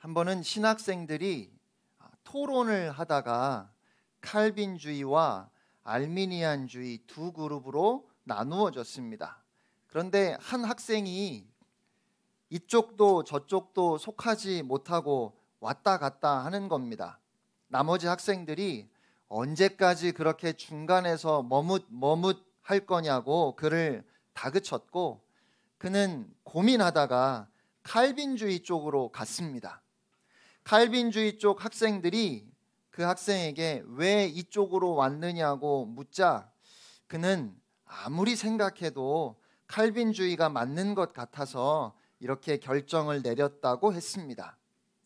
한 번은 신학생들이 토론을 하다가 칼빈주의와 알미니안주의 두 그룹으로 나누어졌습니다. 그런데 한 학생이 이쪽도 저쪽도 속하지 못하고 왔다 갔다 하는 겁니다. 나머지 학생들이 언제까지 그렇게 중간에서 머뭇할 거냐고 그를 다그쳤고, 그는 고민하다가 칼빈주의 쪽으로 갔습니다. 칼빈주의 쪽 학생들이 그 학생에게 왜 이쪽으로 왔느냐고 묻자 그는 아무리 생각해도 칼빈주의가 맞는 것 같아서 이렇게 결정을 내렸다고 했습니다.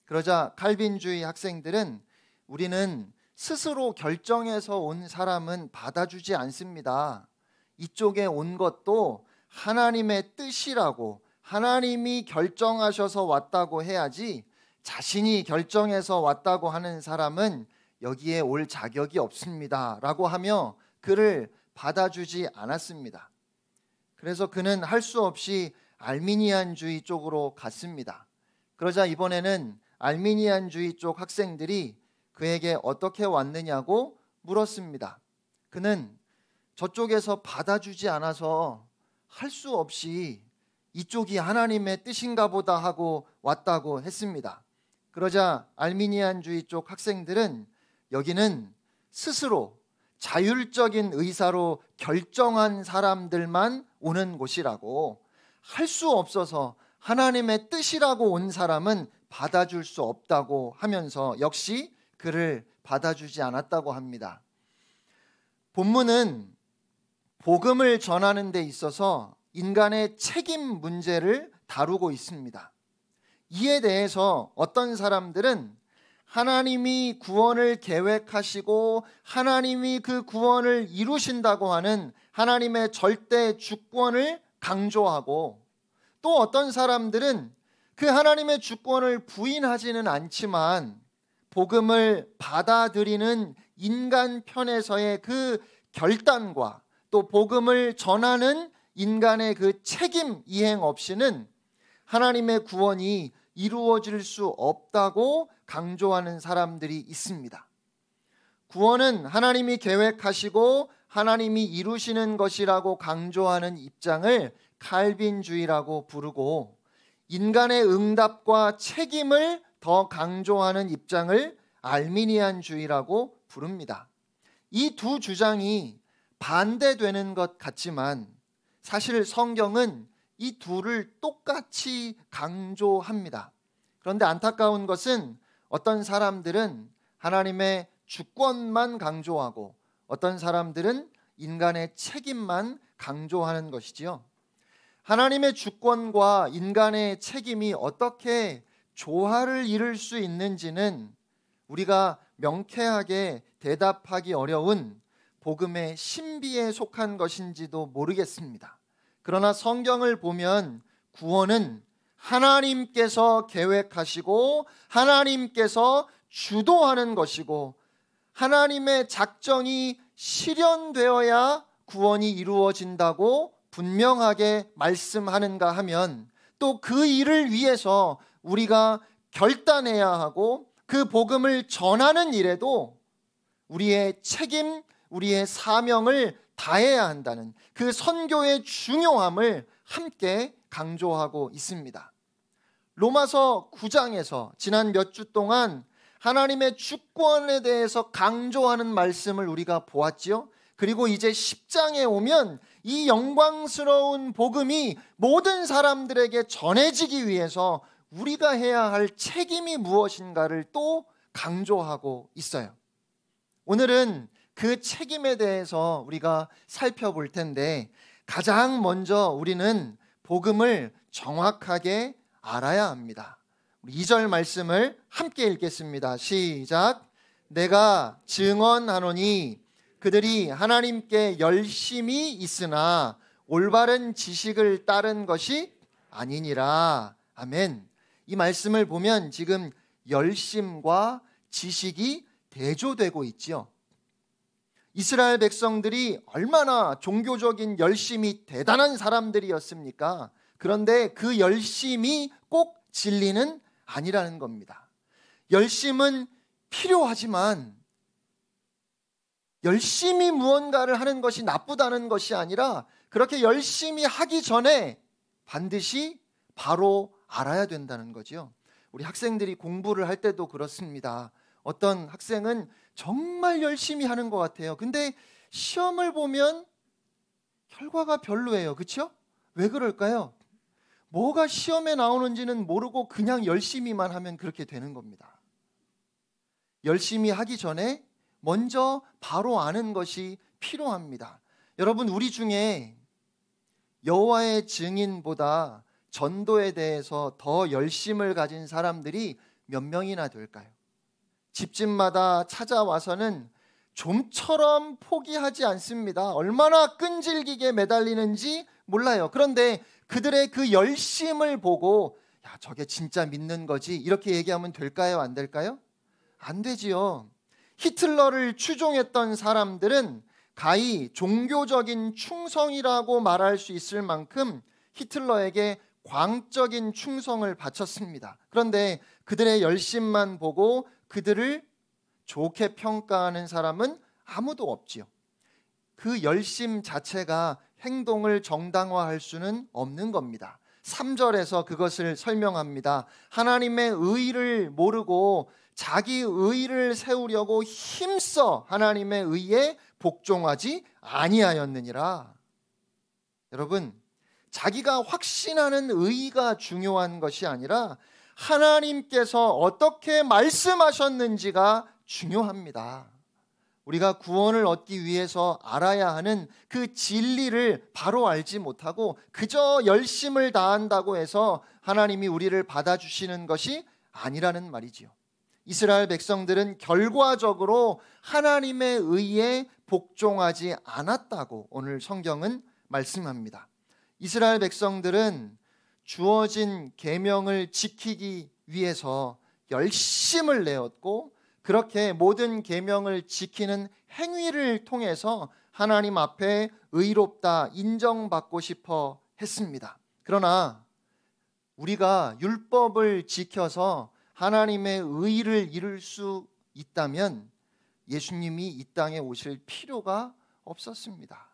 그러자 칼빈주의 학생들은 우리는 스스로 결정해서 온 사람은 받아주지 않습니다. 이쪽에 온 것도 하나님의 뜻이라고, 하나님이 결정하셔서 왔다고 해야지 자신이 결정해서 왔다고 하는 사람은 여기에 올 자격이 없습니다 라고 하며 그를 받아주지 않았습니다. 그래서 그는 할 수 없이 알미니안주의 쪽으로 갔습니다. 그러자 이번에는 알미니안주의 쪽 학생들이 그에게 어떻게 왔느냐고 물었습니다. 그는 저쪽에서 받아주지 않아서 할 수 없이 이쪽이 하나님의 뜻인가 보다 하고 왔다고 했습니다. 그러자 알미니안주의 쪽 학생들은 여기는 스스로 자율적인 의사로 결정한 사람들만 오는 곳이라고, 할 수 없어서 하나님의 뜻이라고 온 사람은 받아줄 수 없다고 하면서 역시 그를 받아주지 않았다고 합니다. 본문은 복음을 전하는 데 있어서 인간의 책임 문제를 다루고 있습니다. 이에 대해서 어떤 사람들은 하나님이 구원을 계획하시고 하나님이 그 구원을 이루신다고 하는 하나님의 절대 주권을 강조하고, 또 어떤 사람들은 그 하나님의 주권을 부인하지는 않지만 복음을 받아들이는 인간 편에서의 그 결단과 또 복음을 전하는 인간의 그 책임 이행 없이는 하나님의 구원이 이루어질 수 없다고 강조하는 사람들이 있습니다. 구원은 하나님이 계획하시고 하나님이 이루시는 것이라고 강조하는 입장을 칼빈주의라고 부르고, 인간의 응답과 책임을 더 강조하는 입장을 알미니안주의라고 부릅니다. 이 두 주장이 반대되는 것 같지만 사실 성경은 이 둘을 똑같이 강조합니다. 그런데 안타까운 것은 어떤 사람들은 하나님의 주권만 강조하고 어떤 사람들은 인간의 책임만 강조하는 것이지요. 하나님의 주권과 인간의 책임이 어떻게 조화를 이룰 수 있는지는 우리가 명쾌하게 대답하기 어려운 복음의 신비에 속한 것인지도 모르겠습니다. 그러나 성경을 보면 구원은 하나님께서 계획하시고 하나님께서 주도하는 것이고, 하나님의 작정이 실현되어야 구원이 이루어진다고 분명하게 말씀하는가 하면, 또 그 일을 위해서 우리가 결단해야 하고 그 복음을 전하는 일에도 우리의 책임, 우리의 사명을 다해야 한다는 그 선교의 중요함을 함께 강조하고 있습니다. 로마서 9장에서 지난 몇 주 동안 하나님의 주권에 대해서 강조하는 말씀을 우리가 보았지요. 그리고 이제 10장에 오면 이 영광스러운 복음이 모든 사람들에게 전해지기 위해서 우리가 해야 할 책임이 무엇인가를 또 강조하고 있어요. 오늘은 그 책임에 대해서 우리가 살펴볼 텐데, 가장 먼저 우리는 복음을 정확하게 알아야 합니다. 2절 말씀을 함께 읽겠습니다. 시작. 내가 증언하노니 그들이 하나님께 열심히 있으나 올바른 지식을 따른 것이 아니니라. 아멘. 이 말씀을 보면 지금 열심과 지식이 대조되고 있지요. 이스라엘 백성들이 얼마나 종교적인 열심이 대단한 사람들이었습니까? 그런데 그 열심이 꼭 진리는 아니라는 겁니다. 열심은 필요하지만 열심히 무언가를 하는 것이 나쁘다는 것이 아니라 그렇게 열심히 하기 전에 반드시 바로 알아야 된다는 거죠. 우리 학생들이 공부를 할 때도 그렇습니다. 어떤 학생은 정말 열심히 하는 것 같아요. 근데 시험을 보면 결과가 별로예요. 그렇죠? 왜 그럴까요? 뭐가 시험에 나오는지는 모르고 그냥 열심히만 하면 그렇게 되는 겁니다. 열심히 하기 전에 먼저 바로 아는 것이 필요합니다. 여러분, 우리 중에 여호와의 증인보다 전도에 대해서 더 열심을 가진 사람들이 몇 명이나 될까요? 집집마다 찾아와서는 좀처럼 포기하지 않습니다. 얼마나 끈질기게 매달리는지 몰라요. 그런데 그들의 그 열심을 보고 야, 저게 진짜 믿는 거지 이렇게 얘기하면 될까요? 안 될까요? 안 되지요. 히틀러를 추종했던 사람들은 가히 종교적인 충성이라고 말할 수 있을 만큼 히틀러에게 광적인 충성을 바쳤습니다. 그런데 그들의 열심만 보고 그들을 좋게 평가하는 사람은 아무도 없지요. 그 열심 자체가 행동을 정당화할 수는 없는 겁니다. 3절에서 그것을 설명합니다. 하나님의 의를 모르고 자기 의를 세우려고 힘써 하나님의 의에 복종하지 아니하였느니라. 여러분, 자기가 확신하는 의가 중요한 것이 아니라 하나님께서 어떻게 말씀하셨는지가 중요합니다. 우리가 구원을 얻기 위해서 알아야 하는 그 진리를 바로 알지 못하고 그저 열심을 다한다고 해서 하나님이 우리를 받아주시는 것이 아니라는 말이지요. 이스라엘 백성들은 결과적으로 하나님의 의에 복종하지 않았다고 오늘 성경은 말씀합니다. 이스라엘 백성들은 주어진 계명을 지키기 위해서 열심을 내었고 그렇게 모든 계명을 지키는 행위를 통해서 하나님 앞에 의롭다 인정받고 싶어 했습니다. 그러나 우리가 율법을 지켜서 하나님의 의를 이룰 수 있다면 예수님이 이 땅에 오실 필요가 없었습니다.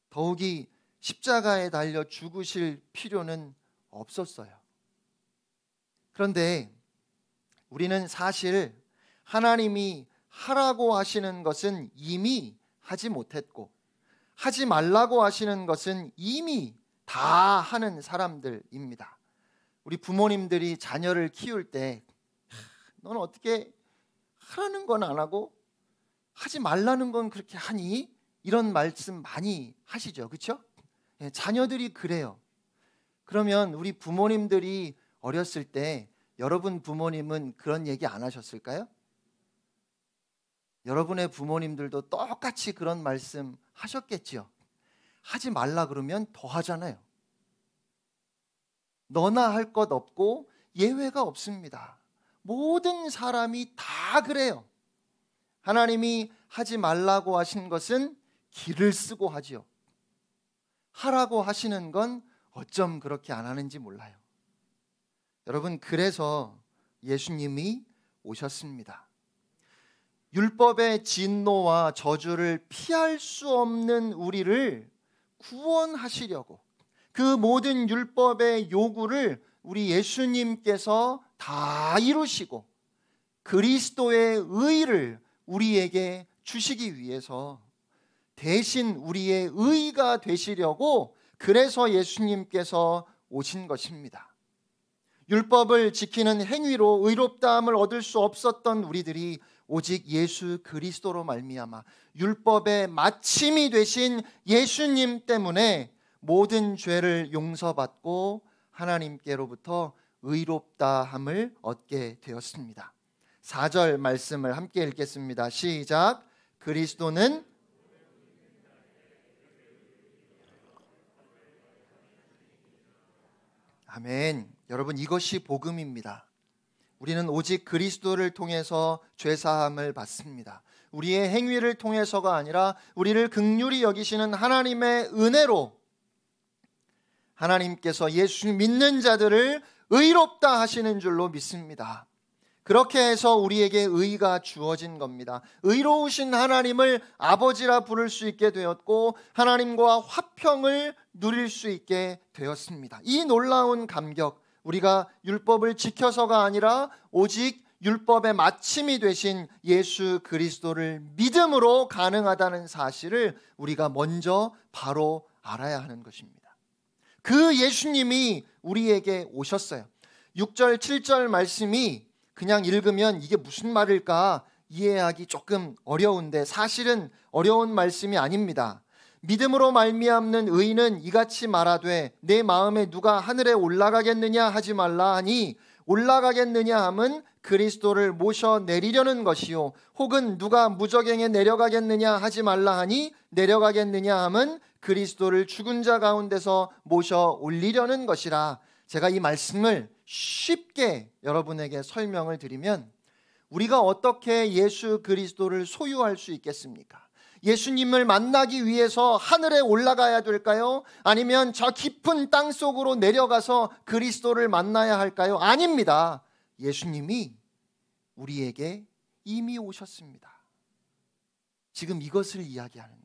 더욱이 십자가에 달려 죽으실 필요는 없었어요. 그런데 우리는 사실 하나님이 하라고 하시는 것은 이미 하지 못했고 하지 말라고 하시는 것은 이미 다 하는 사람들입니다. 우리 부모님들이 자녀를 키울 때 너는 어떻게 하라는 건 안 하고 하지 말라는 건 그렇게 하니? 이런 말씀 많이 하시죠. 그렇죠? 자녀들이 그래요. 그러면 우리 부모님들이 어렸을 때 여러분 부모님은 그런 얘기 안 하셨을까요? 여러분의 부모님들도 똑같이 그런 말씀 하셨겠지요. 하지 말라 그러면 더 하잖아요. 너나 할 것 없고 예외가 없습니다. 모든 사람이 다 그래요. 하나님이 하지 말라고 하신 것은 기를 쓰고 하지요. 하라고 하시는 건 어쩜 그렇게 안 하는지 몰라요. 여러분, 그래서 예수님이 오셨습니다. 율법의 진노와 저주를 피할 수 없는 우리를 구원하시려고 그 모든 율법의 요구를 우리 예수님께서 다 이루시고 그리스도의 의를 우리에게 주시기 위해서 대신 우리의 의가 되시려고 그래서 예수님께서 오신 것입니다. 율법을 지키는 행위로 의롭다함을 얻을 수 없었던 우리들이 오직 예수 그리스도로 말미암아 율법의 마침이 되신 예수님 때문에 모든 죄를 용서받고 하나님께로부터 의롭다함을 얻게 되었습니다. 4절 말씀을 함께 읽겠습니다. 시작. 그리스도는 아멘. 여러분, 이것이 복음입니다. 우리는 오직 그리스도를 통해서 죄사함을 받습니다. 우리의 행위를 통해서가 아니라 우리를 긍휼히 여기시는 하나님의 은혜로 하나님께서 예수 믿는 자들을 의롭다 하시는 줄로 믿습니다. 그렇게 해서 우리에게 의가 주어진 겁니다. 의로우신 하나님을 아버지라 부를 수 있게 되었고 하나님과 화평을 누릴 수 있게 되었습니다. 이 놀라운 감격, 우리가 율법을 지켜서가 아니라 오직 율법의 마침이 되신 예수 그리스도를 믿음으로 가능하다는 사실을 우리가 먼저 바로 알아야 하는 것입니다. 그 예수님이 우리에게 오셨어요. 6절 7절 말씀이 그냥 읽으면 이게 무슨 말일까 이해하기 조금 어려운데 사실은 어려운 말씀이 아닙니다. 믿음으로 말미암는 의인은 이같이 말하되 내 마음에 누가 하늘에 올라가겠느냐 하지 말라 하니 올라가겠느냐 함은 그리스도를 모셔 내리려는 것이요 혹은 누가 무저갱에 내려가겠느냐 하지 말라 하니 내려가겠느냐 함은 그리스도를 죽은 자 가운데서 모셔 올리려는 것이라. 제가 이 말씀을 쉽게 여러분에게 설명을 드리면 우리가 어떻게 예수 그리스도를 소유할 수 있겠습니까? 예수님을 만나기 위해서 하늘에 올라가야 될까요? 아니면 저 깊은 땅 속으로 내려가서 그리스도를 만나야 할까요? 아닙니다. 예수님이 우리에게 이미 오셨습니다. 지금 이것을 이야기하는 거예요.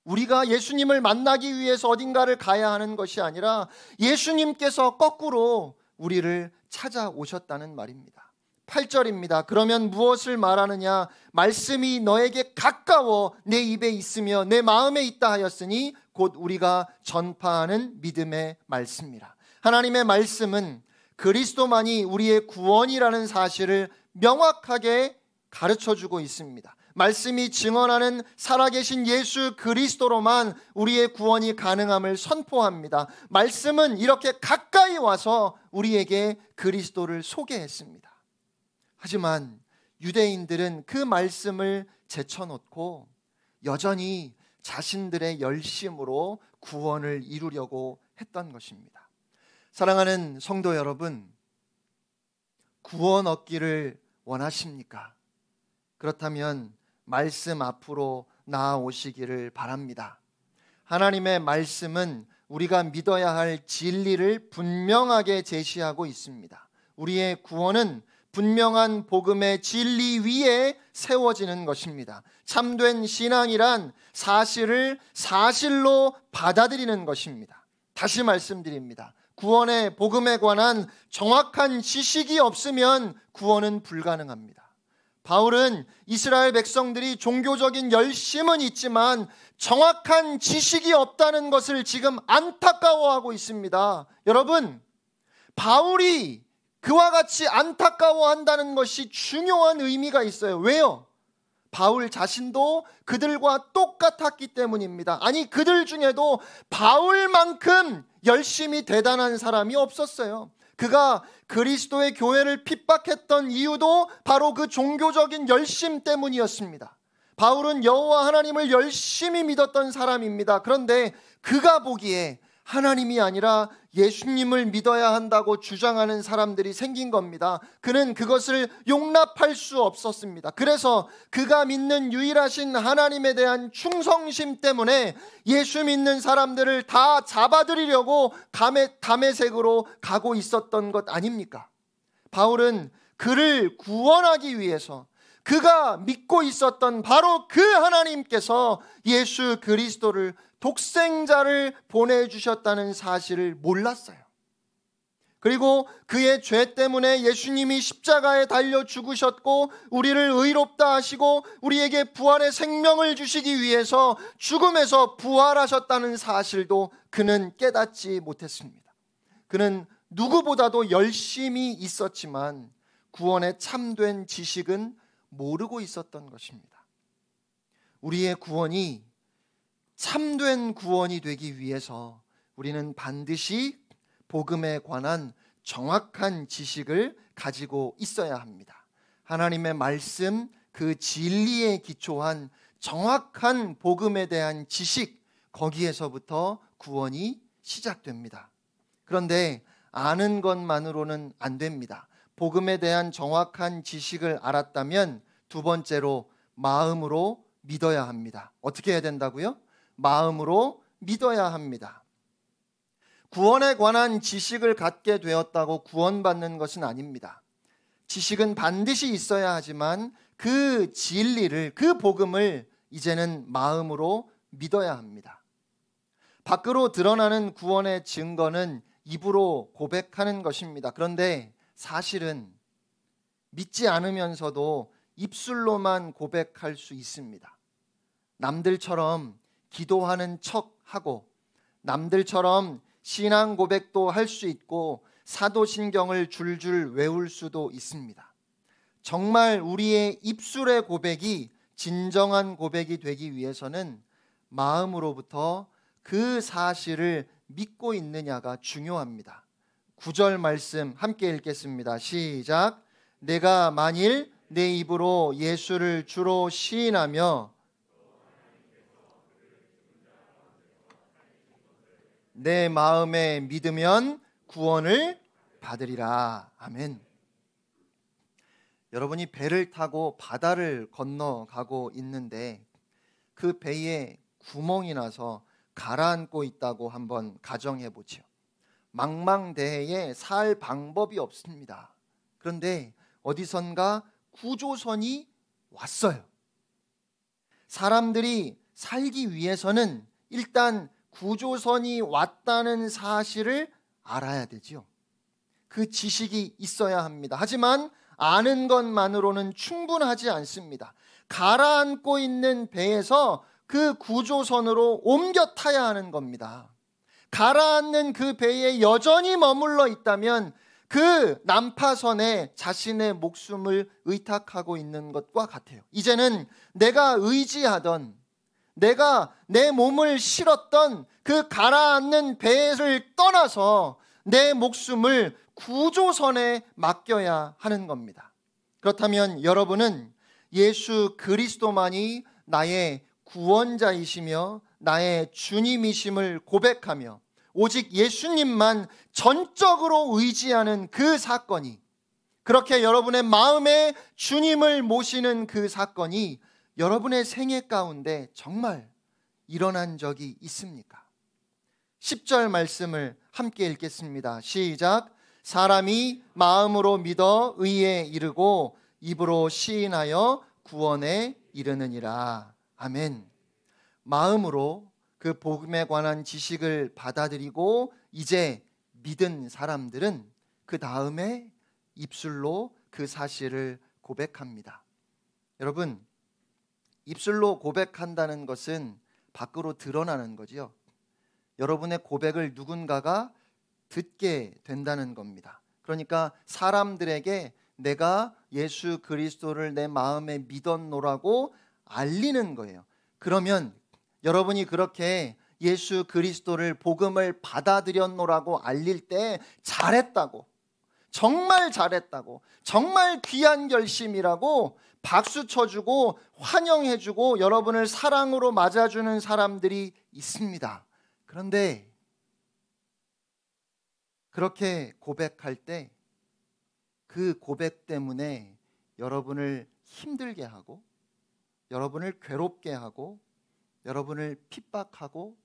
우리가 예수님을 만나기 위해서 어딘가를 가야 하는 것이 아니라 예수님께서 거꾸로 우리를 찾아오셨다는 말입니다. 8절입니다. 그러면 무엇을 말하느냐? 말씀이 너에게 가까워 내 입에 있으며 내 마음에 있다 하였으니 곧 우리가 전파하는 믿음의 말씀이라. 하나님의 말씀은 그리스도만이 우리의 구원이라는 사실을 명확하게 가르쳐주고 있습니다. 말씀이 증언하는 살아계신 예수 그리스도로만 우리의 구원이 가능함을 선포합니다. 말씀은 이렇게 가까이 와서 우리에게 그리스도를 소개했습니다. 하지만 유대인들은 그 말씀을 제쳐놓고 여전히 자신들의 열심으로 구원을 이루려고 했던 것입니다. 사랑하는 성도 여러분, 구원 얻기를 원하십니까? 그렇다면 말씀 앞으로 나아오시기를 바랍니다. 하나님의 말씀은 우리가 믿어야 할 진리를 분명하게 제시하고 있습니다. 우리의 구원은 분명한 복음의 진리 위에 세워지는 것입니다. 참된 신앙이란 사실을 사실로 받아들이는 것입니다. 다시 말씀드립니다. 구원의 복음에 관한 정확한 지식이 없으면 구원은 불가능합니다. 바울은 이스라엘 백성들이 종교적인 열심은 있지만 정확한 지식이 없다는 것을 지금 안타까워하고 있습니다. 여러분, 바울이 그와 같이 안타까워한다는 것이 중요한 의미가 있어요. 왜요? 바울 자신도 그들과 똑같았기 때문입니다. 아니, 그들 중에도 바울만큼 열심히 대단한 사람이 없었어요. 그가 그리스도의 교회를 핍박했던 이유도 바로 그 종교적인 열심 때문이었습니다. 바울은 여호와 하나님을 열심히 믿었던 사람입니다. 그런데 그가 보기에 하나님이 아니라 예수님을 믿어야 한다고 주장하는 사람들이 생긴 겁니다. 그는 그것을 용납할 수 없었습니다. 그래서 그가 믿는 유일하신 하나님에 대한 충성심 때문에 예수 믿는 사람들을 다 잡아들이려고 담에색으로 가고 있었던 것 아닙니까? 바울은 그를 구원하기 위해서 그가 믿고 있었던 바로 그 하나님께서 예수 그리스도를 독생자를 보내주셨다는 사실을 몰랐어요. 그리고 그의 죄 때문에 예수님이 십자가에 달려 죽으셨고 우리를 의롭다 하시고 우리에게 부활의 생명을 주시기 위해서 죽음에서 부활하셨다는 사실도 그는 깨닫지 못했습니다. 그는 누구보다도 열심히 있었지만 구원의 참된 지식은 모르고 있었던 것입니다. 우리의 구원이 참된 구원이 되기 위해서 우리는 반드시 복음에 관한 정확한 지식을 가지고 있어야 합니다. 하나님의 말씀, 그 진리에 기초한 정확한 복음에 대한 지식, 거기에서부터 구원이 시작됩니다. 그런데 아는 것만으로는 안 됩니다. 복음에 대한 정확한 지식을 알았다면 두 번째로 마음으로 믿어야 합니다. 어떻게 해야 된다고요? 마음으로 믿어야 합니다. 구원에 관한 지식을 갖게 되었다고 구원받는 것은 아닙니다. 지식은 반드시 있어야 하지만 그 진리를, 그 복음을 이제는 마음으로 믿어야 합니다. 밖으로 드러나는 구원의 증거는 입으로 고백하는 것입니다. 그런데 사실은 믿지 않으면서도 입술로만 고백할 수 있습니다. 남들처럼 기도하는 척하고 남들처럼 신앙 고백도 할 수 있고 사도신경을 줄줄 외울 수도 있습니다. 정말 우리의 입술의 고백이 진정한 고백이 되기 위해서는 마음으로부터 그 사실을 믿고 있느냐가 중요합니다. 9절 말씀 함께 읽겠습니다. 시작. 내가 만일 내 입으로 예수를 주로 시인하며 내 마음에 믿으면 구원을 받으리라. 아멘. 여러분이 배를 타고 바다를 건너가고 있는데 그 배에 구멍이 나서 가라앉고 있다고 한번 가정해 보죠. 망망대해에 살 방법이 없습니다. 그런데 어디선가 구조선이 왔어요. 사람들이 살기 위해서는 일단 구조선이 왔다는 사실을 알아야 되지요. 그 지식이 있어야 합니다. 하지만 아는 것만으로는 충분하지 않습니다. 가라앉고 있는 배에서 그 구조선으로 옮겨 타야 하는 겁니다. 가라앉는 그 배에 여전히 머물러 있다면 그 난파선에 자신의 목숨을 의탁하고 있는 것과 같아요. 이제는 내가 의지하던, 내가 내 몸을 실었던 그 가라앉는 배를 떠나서 내 목숨을 구조선에 맡겨야 하는 겁니다. 그렇다면 여러분은 예수 그리스도만이 나의 구원자이시며 나의 주님이심을 고백하며 오직 예수님만 전적으로 의지하는 그 사건이, 그렇게 여러분의 마음에 주님을 모시는 그 사건이 여러분의 생애 가운데 정말 일어난 적이 있습니까? 10절 말씀을 함께 읽겠습니다. 시작. 사람이 마음으로 믿어 의에 이르고 입으로 시인하여 구원에 이르느니라. 아멘. 마음으로 그 복음에 관한 지식을 받아들이고 이제 믿은 사람들은 그 다음에 입술로 그 사실을 고백합니다. 여러분, 입술로 고백한다는 것은 밖으로 드러나는 거지요. 여러분의 고백을 누군가가 듣게 된다는 겁니다. 그러니까 사람들에게 내가 예수 그리스도를 내 마음에 믿었노라고 알리는 거예요. 그러면 여러분이 그렇게 예수 그리스도를 복음을 받아들였노라고 알릴 때 잘했다고, 정말 잘했다고, 정말 귀한 결심이라고 박수 쳐주고 환영해주고 여러분을 사랑으로 맞아주는 사람들이 있습니다. 그런데 그렇게 고백할 때 그 고백 때문에 여러분을 힘들게 하고 여러분을 괴롭게 하고 여러분을 핍박하고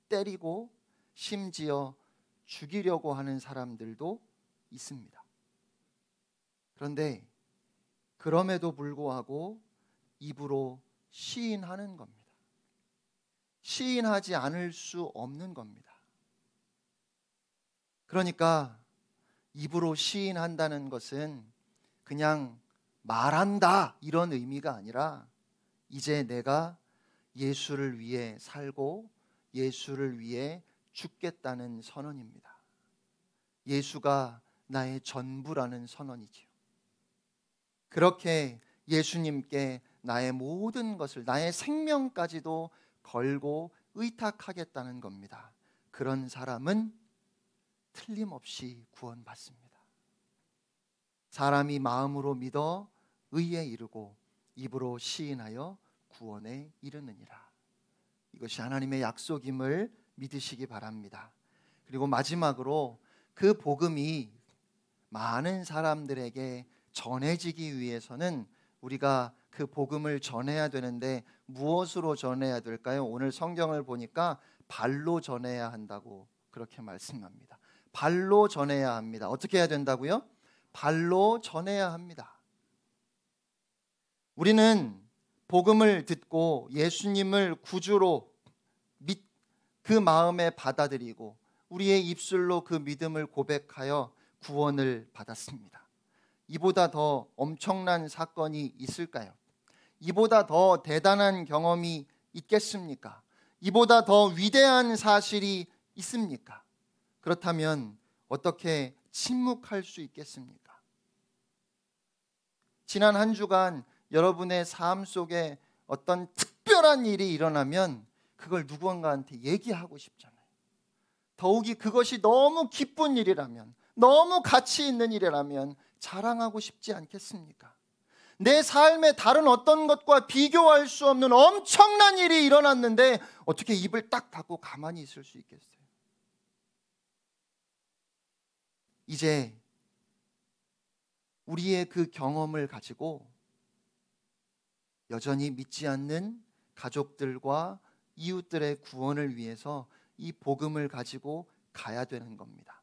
때리고 심지어 죽이려고 하는 사람들도 있습니다. 그런데 그럼에도 불구하고 입으로 시인하는 겁니다. 시인하지 않을 수 없는 겁니다. 그러니까 입으로 시인한다는 것은 그냥 말한다 이런 의미가 아니라 이제 내가 예수를 위해 살고 예수를 위해 죽겠다는 선언입니다. 예수가 나의 전부라는 선언이지요. 그렇게 예수님께 나의 모든 것을, 나의 생명까지도 걸고 의탁하겠다는 겁니다. 그런 사람은 틀림없이 구원받습니다. 사람이 마음으로 믿어 의에 이르고 입으로 시인하여 구원에 이르느니라. 이것이 하나님의 약속임을 믿으시기 바랍니다. 그리고 마지막으로 그 복음이 많은 사람들에게 전해지기 위해서는 우리가 그 복음을 전해야 되는데 무엇으로 전해야 될까요? 오늘 성경을 보니까 발로 전해야 한다고 그렇게 말씀합니다. 발로 전해야 합니다. 어떻게 해야 된다고요? 발로 전해야 합니다. 우리는 복음을 듣고 예수님을 구주로 그 마음에 받아들이고 우리의 입술로 그 믿음을 고백하여 구원을 받았습니다. 이보다 더 엄청난 사건이 있을까요? 이보다 더 대단한 경험이 있겠습니까? 이보다 더 위대한 사실이 있습니까? 그렇다면 어떻게 침묵할 수 있겠습니까? 지난 한 주간 여러분의 삶 속에 어떤 특별한 일이 일어나면 그걸 누군가한테 얘기하고 싶잖아요. 더욱이 그것이 너무 기쁜 일이라면, 너무 가치 있는 일이라면 자랑하고 싶지 않겠습니까? 내 삶의 다른 어떤 것과 비교할 수 없는 엄청난 일이 일어났는데 어떻게 입을 딱 닫고 가만히 있을 수 있겠어요? 이제 우리의 그 경험을 가지고 여전히 믿지 않는 가족들과 이웃들의 구원을 위해서 이 복음을 가지고 가야 되는 겁니다.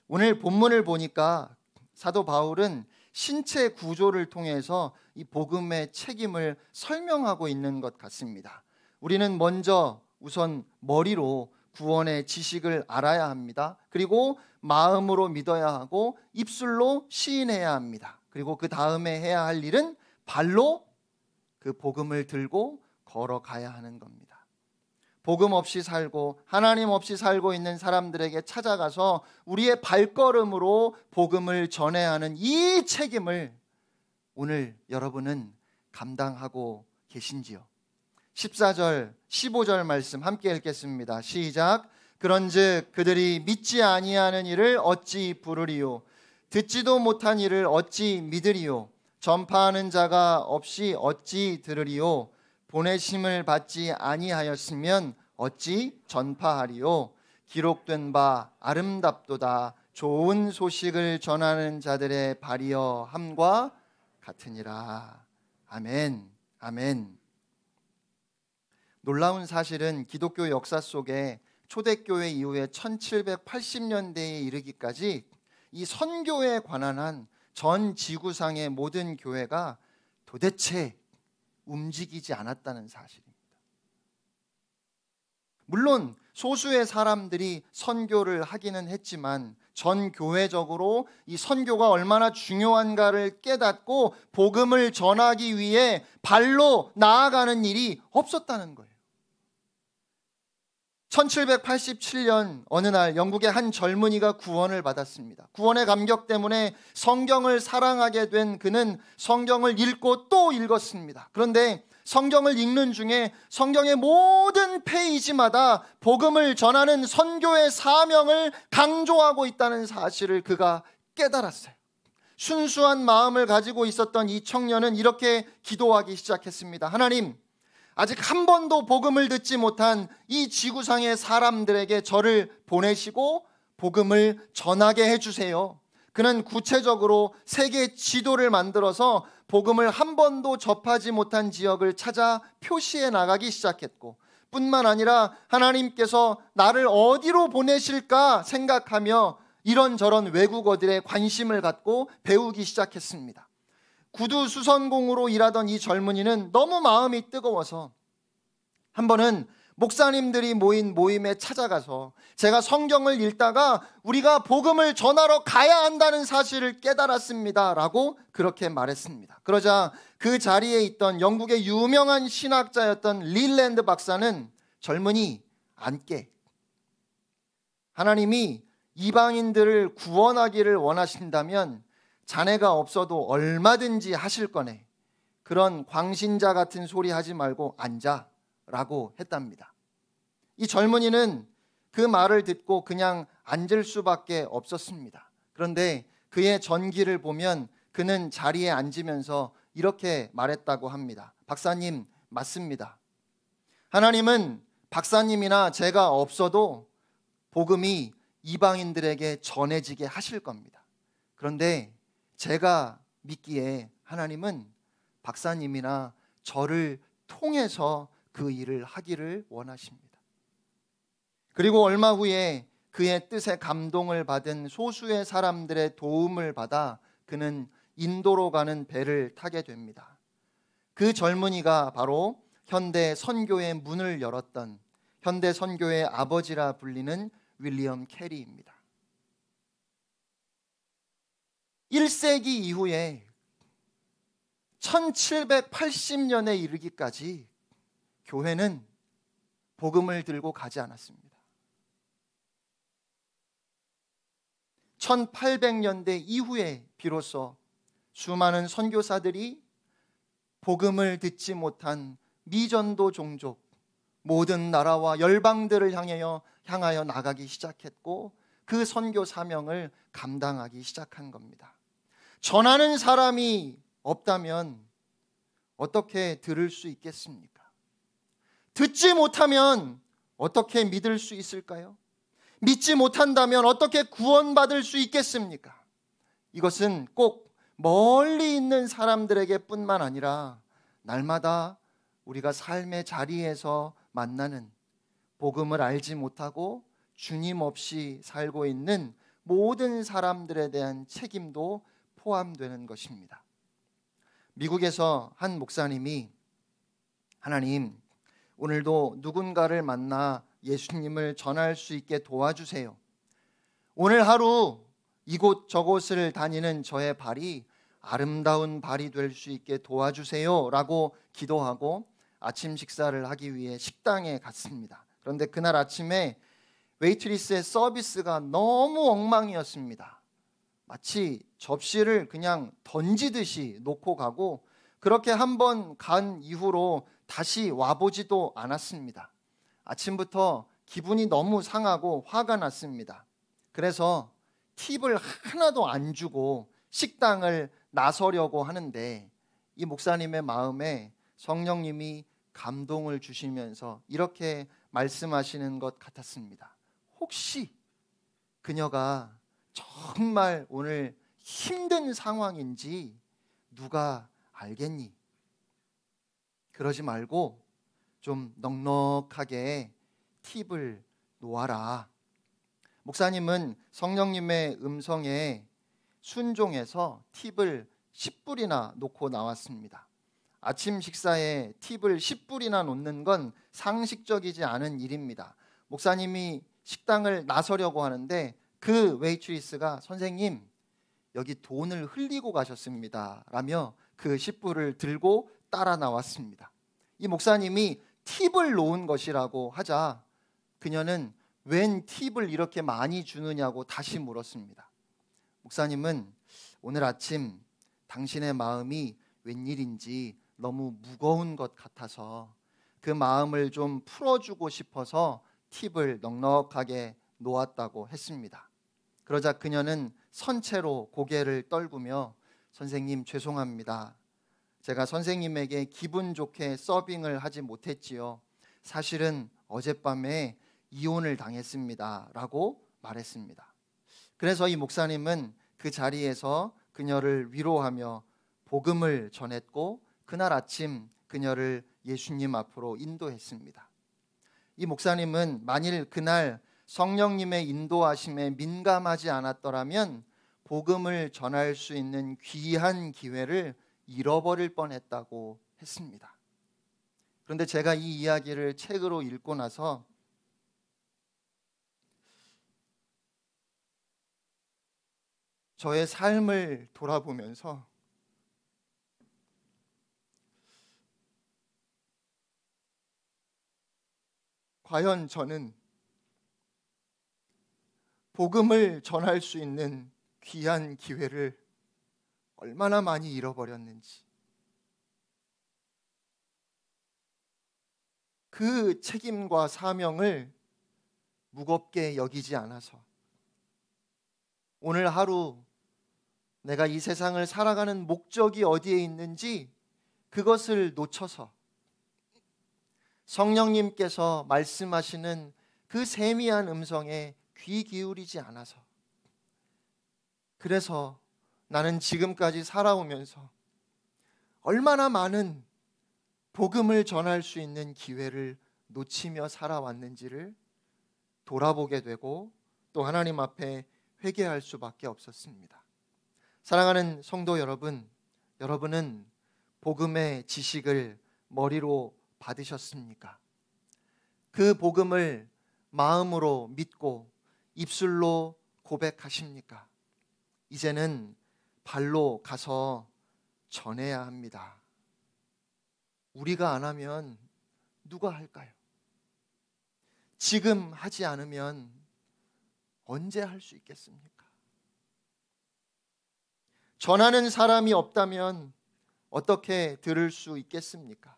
오늘 본문을 보니까 사도 바울은 신체 구조를 통해서 이 복음의 책임을 설명하고 있는 것 같습니다. 우리는 먼저 우선 머리로 구원의 지식을 알아야 합니다. 그리고 마음으로 믿어야 하고 입술로 시인해야 합니다. 그리고 그 다음에 해야 할 일은 발로 그 복음을 들고 걸어가야 하는 겁니다. 복음 없이 살고 하나님 없이 살고 있는 사람들에게 찾아가서 우리의 발걸음으로 복음을 전해야 하는 이 책임을 오늘 여러분은 감당하고 계신지요? 14절, 15절 말씀 함께 읽겠습니다. 시작. 그런즉 그들이 믿지 아니하는 일을 어찌 부르리요? 듣지도 못한 일을 어찌 믿으리요? 전파하는 자가 없이 어찌 들으리요? 보내심을 받지 아니하였으면 어찌 전파하리요? 기록된 바 아름답도다. 좋은 소식을 전하는 자들의 발이여 함과 같으니라. 아멘. 아멘. 놀라운 사실은 기독교 역사 속에 초대교회 이후에 1780년대에 이르기까지 이 선교에 관한 한 전 지구상의 모든 교회가 도대체 움직이지 않았다는 사실입니다. 물론 소수의 사람들이 선교를 하기는 했지만 전 교회적으로 이 선교가 얼마나 중요한가를 깨닫고 복음을 전하기 위해 발로 나아가는 일이 없었다는 거예요. 1787년 어느 날 영국의 한 젊은이가 구원을 받았습니다. 구원의 감격 때문에 성경을 사랑하게 된 그는 성경을 읽고 또 읽었습니다. 그런데 성경을 읽는 중에 성경의 모든 페이지마다 복음을 전하는 선교의 사명을 강조하고 있다는 사실을 그가 깨달았어요. 순수한 마음을 가지고 있었던 이 청년은 이렇게 기도하기 시작했습니다. 하나님, 아직 한 번도 복음을 듣지 못한 이 지구상의 사람들에게 저를 보내시고 복음을 전하게 해주세요. 그는 구체적으로 세계 지도를 만들어서 복음을 한 번도 접하지 못한 지역을 찾아 표시해 나가기 시작했고, 뿐만 아니라 하나님께서 나를 어디로 보내실까 생각하며 이런저런 외국어들에 관심을 갖고 배우기 시작했습니다. 구두 수선공으로 일하던 이 젊은이는 너무 마음이 뜨거워서 한 번은 목사님들이 모인 모임에 찾아가서 제가 성경을 읽다가 우리가 복음을 전하러 가야 한다는 사실을 깨달았습니다 라고 그렇게 말했습니다. 그러자 그 자리에 있던 영국의 유명한 신학자였던 릴랜드 박사는 젊은이 앉게, 하나님이 이방인들을 구원하기를 원하신다면 자네가 없어도 얼마든지 하실 거네. 그런 광신자 같은 소리 하지 말고 앉아 라고 했답니다. 이 젊은이는 그 말을 듣고 그냥 앉을 수밖에 없었습니다. 그런데 그의 전기를 보면 그는 자리에 앉으면서 이렇게 말했다고 합니다. 박사님, 맞습니다. 하나님은 박사님이나 제가 없어도 복음이 이방인들에게 전해지게 하실 겁니다. 그런데 제가 믿기에 하나님은 박사님이나 저를 통해서 그 일을 하기를 원하십니다. 그리고 얼마 후에 그의 뜻에 감동을 받은 소수의 사람들의 도움을 받아 그는 인도로 가는 배를 타게 됩니다. 그 젊은이가 바로 현대 선교의 문을 열었던 현대 선교의 아버지라 불리는 윌리엄 캐리입니다. 1세기 이후에 1780년에 이르기까지 교회는 복음을 들고 가지 않았습니다. 1800년대 이후에 비로소 수많은 선교사들이 복음을 듣지 못한 미전도 종족, 모든 나라와 열방들을 향하여 나가기 시작했고 그 선교 사명을 감당하기 시작한 겁니다. 전하는 사람이 없다면 어떻게 들을 수 있겠습니까? 듣지 못하면 어떻게 믿을 수 있을까요? 믿지 못한다면 어떻게 구원받을 수 있겠습니까? 이것은 꼭 멀리 있는 사람들에게 뿐만 아니라 날마다 우리가 삶의 자리에서 만나는 복음을 알지 못하고 주님 없이 살고 있는 모든 사람들에 대한 책임도 포함되는 것입니다. 미국에서 한 목사님이 하나님, 오늘도 누군가를 만나 예수님을 전할 수 있게 도와주세요. 오늘 하루 이곳 저곳을 다니는 저의 발이 아름다운 발이 될 수 있게 도와주세요 라고 기도하고 아침 식사를 하기 위해 식당에 갔습니다. 그런데 그날 아침에 웨이트리스의 서비스가 너무 엉망이었습니다. 마치 접시를 그냥 던지듯이 놓고 가고 그렇게 한번 간 이후로 다시 와보지도 않았습니다. 아침부터 기분이 너무 상하고 화가 났습니다. 그래서 팁을 하나도 안 주고 식당을 나서려고 하는데 이 목사님의 마음에 성령님이 감동을 주시면서 이렇게 말씀하시는 것 같았습니다. 혹시 그녀가 정말 오늘 힘든 상황인지 누가 알겠니? 그러지 말고 좀 넉넉하게 팁을 놓아라. 목사님은 성령님의 음성에 순종해서 팁을 10불이나 놓고 나왔습니다. 아침 식사에 팁을 10불이나 놓는 건 상식적이지 않은 일입니다. 목사님이 식당을 나서려고 하는데 그 웨이트리스가 선생님 여기 돈을 흘리고 가셨습니다 라며 그 10불을 들고 따라 나왔습니다. 이 목사님이 팁을 놓은 것이라고 하자 그녀는 웬 팁을 이렇게 많이 주느냐고 다시 물었습니다. 목사님은 오늘 아침 당신의 마음이 웬일인지 너무 무거운 것 같아서 그 마음을 좀 풀어주고 싶어서 팁을 넉넉하게 놓았다고 했습니다. 그러자 그녀는 선체로 고개를 떨구며 선생님 죄송합니다. 제가 선생님에게 기분 좋게 서빙을 하지 못했지요. 사실은 어젯밤에 이혼을 당했습니다 라고 말했습니다. 그래서 이 목사님은 그 자리에서 그녀를 위로하며 복음을 전했고 그날 아침 그녀를 예수님 앞으로 인도했습니다. 이 목사님은 만일 그날 성령님의 인도하심에 민감하지 않았더라면 복음을 전할 수 있는 귀한 기회를 잃어버릴 뻔했다고 했습니다. 그런데 제가 이 이야기를 책으로 읽고 나서 저의 삶을 돌아보면서 과연 저는 복음을 전할 수 있는 귀한 기회를 얼마나 많이 잃어버렸는지, 그 책임과 사명을 무겁게 여기지 않아서 오늘 하루 내가 이 세상을 살아가는 목적이 어디에 있는지 그것을 놓쳐서 성령님께서 말씀하시는 그 세미한 음성에 귀 기울이지 않아서, 그래서 나는 지금까지 살아오면서 얼마나 많은 복음을 전할 수 있는 기회를 놓치며 살아왔는지를 돌아보게 되고 또 하나님 앞에 회개할 수밖에 없었습니다. 사랑하는 성도 여러분, 여러분은 복음의 지식을 머리로 받으셨습니까? 그 복음을 마음으로 믿고 입술로 고백하십니까? 이제는 발로 가서 전해야 합니다. 우리가 안 하면 누가 할까요? 지금 하지 않으면 언제 할 수 있겠습니까? 전하는 사람이 없다면 어떻게 들을 수 있겠습니까?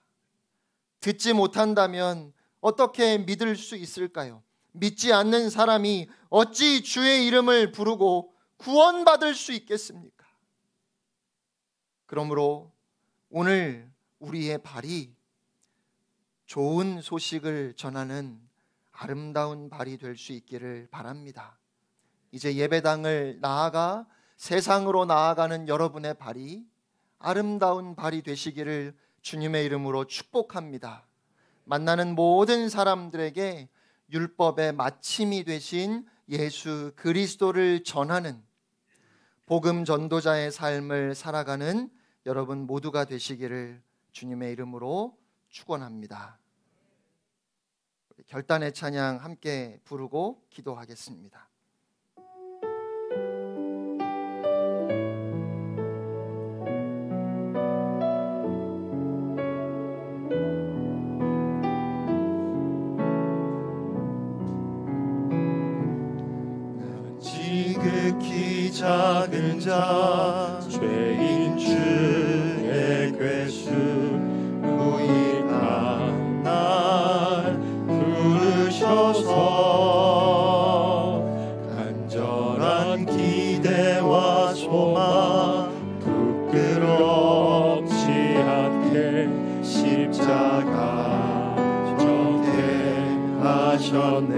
듣지 못한다면 어떻게 믿을 수 있을까요? 믿지 않는 사람이 어찌 주의 이름을 부르고 구원받을 수 있겠습니까? 그러므로 오늘 우리의 발이 좋은 소식을 전하는 아름다운 발이 될 수 있기를 바랍니다. 이제 예배당을 나아가 세상으로 나아가는 여러분의 발이 아름다운 발이 되시기를 주님의 이름으로 축복합니다. 만나는 모든 사람들에게 율법의 마침이 되신 예수 그리스도를 전하는 복음 전도자의 삶을 살아가는 여러분 모두가 되시기를 주님의 이름으로 축원합니다. 결단의 찬양 함께 부르고 기도하겠습니다. 지극히 작은 자 죄인 중에 괴수 무익한 날 부르셔서 간절한 기대와 소망 부끄럽지 않게 십자가 전개하셨네.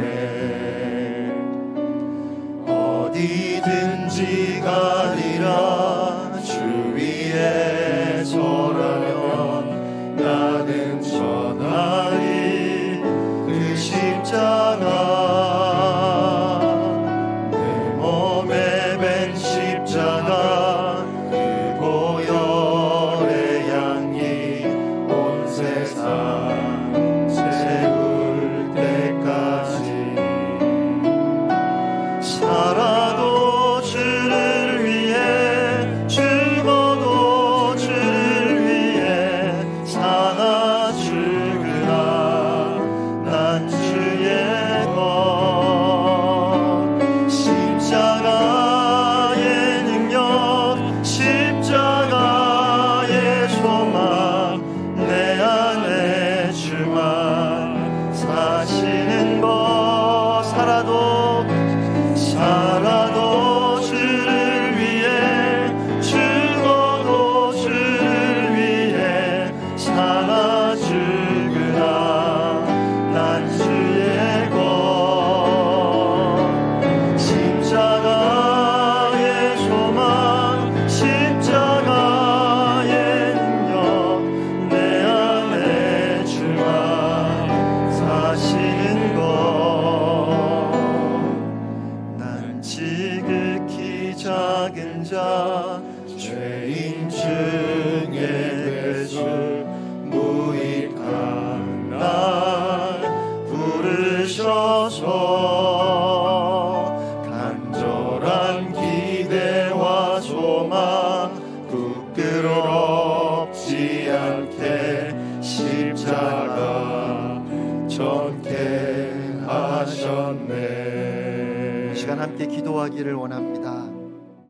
어디든지 가리라 주 위에 서라면 나는 전하리 그 십자가 내 몸에 밴 십자가 그 보혈의 향기 온 세상 채울 때까지 살아도 주를 위해 죽어도 주를 위해 사나 죽으나 난 주의 것 십자가의 능력 십자가의 소망 내 안에 주만 사시는 것 살아도 주를 위해 죽어도 주를 위해 사나 죽으나 난 주의 것 십자가의 소망 십자가의 능력 내 안에 주만 사시는 것 지극히 작은 자 죄인 중에 괴수 무익한 날 부르셔서 간절한 기대와 소망 부끄럽지 않게 십자가 전개하셨네. 시간 함께 기도하기를 원합니다.